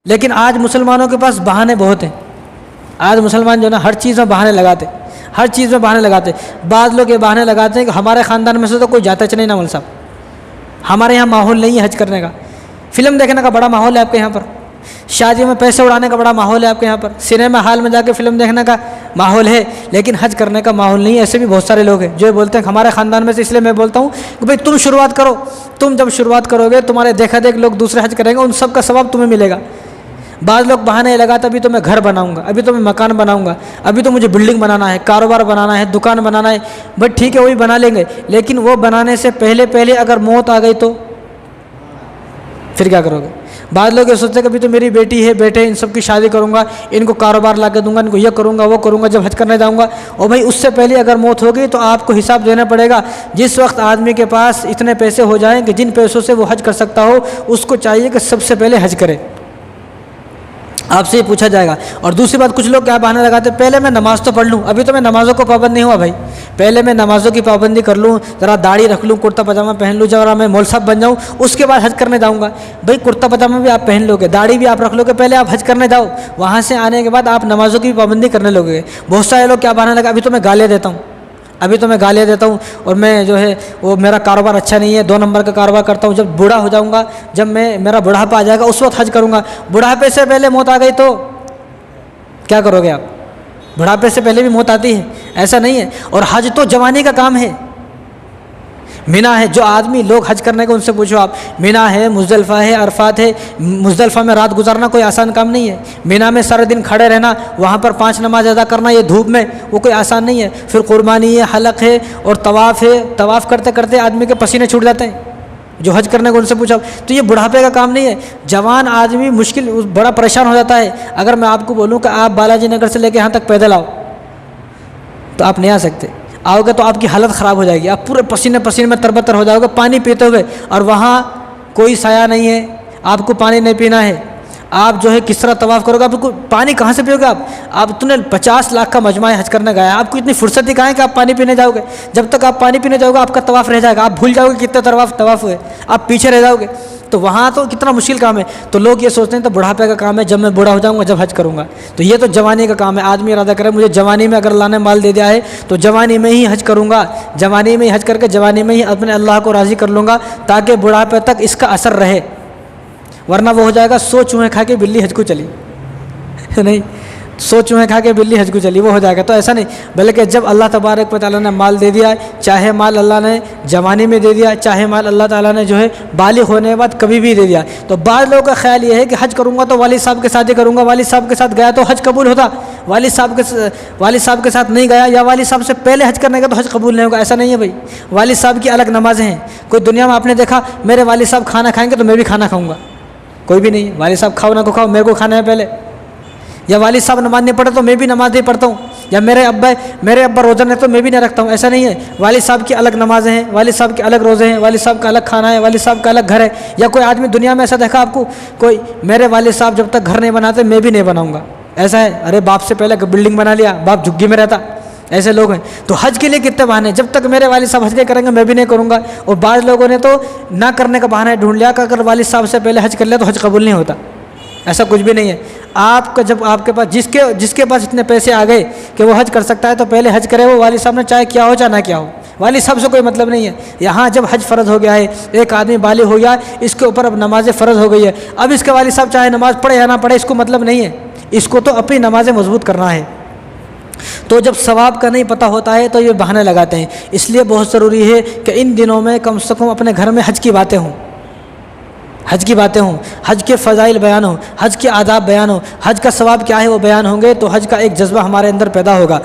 लेकिन आज मुसलमानों के पास बहाने बहुत हैं। आज मुसलमान जो ना हर चीज़ में बहाने लगाते, हर चीज़ में बहाने लगाते। बाद लोग ये बहाने लगाते हैं कि हमारे ख़ानदान में से तो कोई जाता नहीं ना मौलवी साहब, हमारे यहाँ माहौल नहीं है हज करने का। फ़िल्म देखने का बड़ा माहौल है आपके यहाँ पर, शादी में पैसे उड़ाने का बड़ा माहौल है आपके यहाँ पर, सिनेमा हॉल में जाके फ़िल्म देखने का माहौल है, लेकिन हज करने का माहौल नहीं है। ऐसे भी बहुत सारे लोग हैं जो बोलते हैं हमारे ख़ानदान में से। इसलिए मैं बोलता हूँ कि भाई तुम शुरुआत करो, तुम जब शुरुआत करोगे तुम्हारे देखा देख लोग दूसरे हज करेंगे, उन सब का सवाब तुम्हें मिलेगा। बाद लोग बहाने लगाते अभी तो मैं घर बनाऊंगा, अभी तो मैं मकान बनाऊंगा, अभी तो मुझे बिल्डिंग बनाना है, कारोबार बनाना है, दुकान बनाना है। बट ठीक है वही बना लेंगे, लेकिन वो बनाने से पहले पहले अगर मौत आ गई तो फिर क्या करोगे? बाद लोग ये सोचते हैं कि अभी तो मेरी बेटी है बेटे, इन सब की शादी करूंगा, इनको कारोबार ला के दूंगा, इनको ये करूंगा वो करूंगा जब हज करने जाऊंगा। और भाई उससे पहले अगर मौत हो गई तो आपको हिसाब देना पड़ेगा। जिस वक्त आदमी के पास इतने पैसे हो जाएं कि जिन पैसों से वो हज कर सकता हो, उसको चाहिए कि सबसे पहले हज करे, आपसे ये पूछा जाएगा। और दूसरी बात, कुछ लोग क्या बहाना लगाते हैं, पहले मैं नमाज़ तो पढ़ लूँ, अभी तो मैं नमाज़ों को पाबंद नहीं हुआ भाई, पहले मैं नमाज़ों की पाबंदी कर लूँ, ज़रा दाढ़ी रख लूँ, कुर्ता पजामा पहन लूँ, जरा मैं मौलवी साहब बन जाऊँ, उसके बाद हज करने जाऊँगा। भाई कुर्ता पजामा भी आप पहन लोगे, दाढ़ी भी आप रख लोगे, पहले आप हज करने जाओ, वहाँ से आने के बाद आप नमाज़ों की पाबंदी करने लोगे। बहुत सारे लोग क्या बहाना लगा, अभी तो मैं गालियाँ देता हूँ, अभी तो मैं गालियाँ देता हूँ, और मैं जो है वो मेरा कारोबार अच्छा नहीं है, 2 नंबर का कारोबार करता हूँ। जब बूढ़ा हो जाऊँगा, जब मेरा बुढ़ापा आ जाएगा, उस वक्त हज करूँगा। बुढ़ापे से पहले मौत आ गई तो क्या करोगे आप? बुढ़ापे से पहले भी मौत आती है, ऐसा नहीं है। और हज तो जवानी का काम है, मिना है। जो आदमी लोग हज करने को उनसे पूछो आप, मिना है, मुज़दलिफ़ा है, अरफात है। मुज़दलिफ़ा में रात गुजारना कोई आसान काम नहीं है, मिना में सारे दिन खड़े रहना, वहाँ पर 5 नमाज अदा करना ये धूप में, वो कोई आसान नहीं है। फिर कुर्बानी है, हलक है और तवाफ़ है। तवाफ़ करते करते आदमी के पसीने छूट जाते हैं, जो हज करने को उनसे पूछा। तो ये बुढ़ापे का काम नहीं है। जवान आदमी मुश्किल बड़ा परेशान हो जाता है। अगर मैं आपको बोलूँ कि आप बालाजी नगर से लेकर यहाँ तक पैदल आओ, तो आप नहीं आ सकते। आओगे तो आपकी हालत ख़राब हो जाएगी, आप पूरे पसीने पसीने में तरबतर हो जाओगे पानी पीते हुए, और वहाँ कोई साया नहीं है, आपको पानी नहीं पीना है। आप जो है किस तरह तवाफ़ करोगे? आपको पानी कहाँ से पियोगे आप तुमने 50 लाख का मजमा हज करने गया, आपको इतनी फुर्सत ही कहाँ है कि आप पानी पीने जाओगे? जब तक आप पानी पीने जाओगे आपका तवाफ़ रह जाएगा, आप भूल जाओगे कितने तवाफ़ हुए, आप पीछे रह जाओगे। तो वहाँ तो कितना मुश्किल काम है। तो लोग ये सोचते हैं तो बुढ़ापे का काम है, जब मैं बूढ़ा हो जाऊँगा जब हज करूँगा। तो ये तो जवानी का काम है। आदमी इरादा करे मुझे जवानी में अगर अल्लाह ने माल दे दिया है तो जवानी में ही हज करूँगा, जवानी में ही हज करके जवानी में ही अपने अल्लाह को राज़ी कर लूँगा, ताकि बुढ़ापे तक इसका असर रहे। वरना वो हो जाएगा 100 चूहे खा के बिल्ली हज को चली नहीं, 100 चूहे खा के बिल्ली हज को चली, वो हो जाएगा। तो ऐसा नहीं, बल्कि जब अल्लाह तबारक व तआला ने माल दे दिया है, चाहे माल अल्लाह ने जवानी में दे दिया, चाहे माल अल्लाह ताला ने जो है बालिग होने के बाद कभी भी दे दिया। तो बाद लोगों का ख्याल ये है कि हज करूँगा तो वालिद साहब के साथ ही करूँगा, वालिद साहब के साथ गया तो हज कबूल होता, वालिद साहब के साथ नहीं गया या वालिद साहब से पहले हज करने का तो हज कबूल नहीं होगा। ऐसा नहीं है भाई, वालिद साहब की अलग नमाज़ें हैं। कोई दुनिया में आपने देखा मेरे वालिद साहब खाना खाएँगे तो मैं भी खाना खाऊँगा? कोई भी नहीं। वालिद साहब खाओ ना को खाओ, मेरे को खाना है पहले। या वालिद साहब नमाज नहीं पढ़े तो मैं भी नमाज नहीं पढ़ता हूँ, या मेरे अब्बा रोज़ा नहीं तो मैं भी नहीं रखता हूँ। ऐसा नहीं है। वालिद साहब की अलग नमाज़ें हैं, वालिद साहब के अलग रोज़े हैं, वालिद साहब का अलग खाना है, वालिद साहब का अलग घर है। या कोई आदमी दुनिया में ऐसा देखा आपको, कोई मेरे वालिद साहब जब तक घर नहीं बनाते मैं भी नहीं बनाऊँगा? ऐसा है? अरे बाप से पहले बिल्डिंग बना लिया, बाप झुग्गी में रहता। ऐसे लोग हैं। तो हज के लिए कितने बहाने, जब तक मेरे वालिद साहब हज नहीं करेंगे मैं भी नहीं करूँगा। और बाद लोगों ने तो ना करने का बहाना ढूंढ लिया कि अगर वालिद साहब से पहले हज कर लिया तो हज कबूल नहीं होता। ऐसा कुछ भी नहीं है। आपका जब आपके पास जिसके पास इतने पैसे आ गए कि वो हज कर सकता है तो पहले हज करे वो, वालिद साहब ने चाहे क्या हो चाहे ना क्या हो, वालिद साहब से कोई मतलब नहीं है। यहाँ जब हज फ़र्ज़ हो गया है, एक आदमी बालिग हो गया, इसके ऊपर अब नमाज़ें फ़र्ज़ हो गई है, अब इसके वालिद साहब चाहे नमाज़ पढ़े या ना पढ़े इसको मतलब नहीं है, इसको तो अपनी नमाज़ें मजबूत करना है। तो जब सवाब का नहीं पता होता है तो ये बहाने लगाते हैं। इसलिए बहुत ज़रूरी है कि इन दिनों में कम से कम अपने घर में हज की बातें हों, हज की बातें हों, हज के फ़ज़ाइल बयान हो, हज के आदाब बयान हो, हज का सवाब क्या है वो बयान होंगे, तो हज का एक जज्बा हमारे अंदर पैदा होगा।